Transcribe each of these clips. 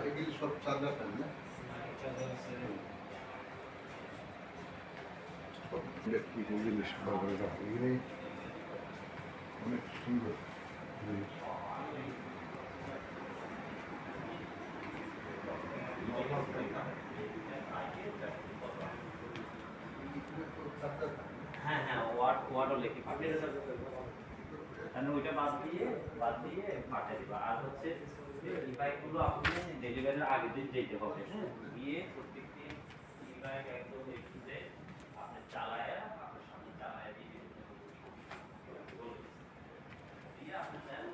এগুলি সব চার্জার না জিনিস এগুলি অনেক সুন্দর জিনিস। হ্যাঁ হ্যাঁ ওয়াটও লিখে পাঠিয়ে দেবো, ওইটা বাদ দিয়ে পাঠিয়ে দিবা। আর হচ্ছে ই বাইকগুলো আপনি ডেলিভারির আগের দিন যেতে হবে, হ্যাঁ, গিয়ে প্রত্যেকদিন ই বাইক একদম একটুতে আপনি চালায় আপনার সামনে চালায় দিয়ে আপনি দেন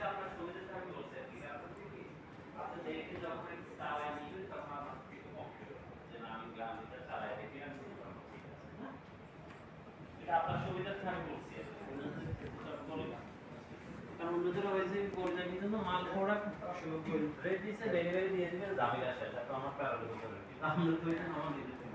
আপনার সুবিধা থাকবে বলছে আপনি দেখে যখন একটু চালায় নিবেন তখন আপনার একটু কম যে না আমি গ্রামীণটা চালায় দেখে আমি এটা আপনার সুবিধার আমি বলছি কারণ অন্যদের হয়েছে পর্যায়ে জন্য মাল প্রোডাক্ট রেট দিচ্ছে ডেলিভারি দিয়ে দিবে দাবি আসে এটা তো আমার প্যারাডক্স আমরা তো এটা আমার নিজেদের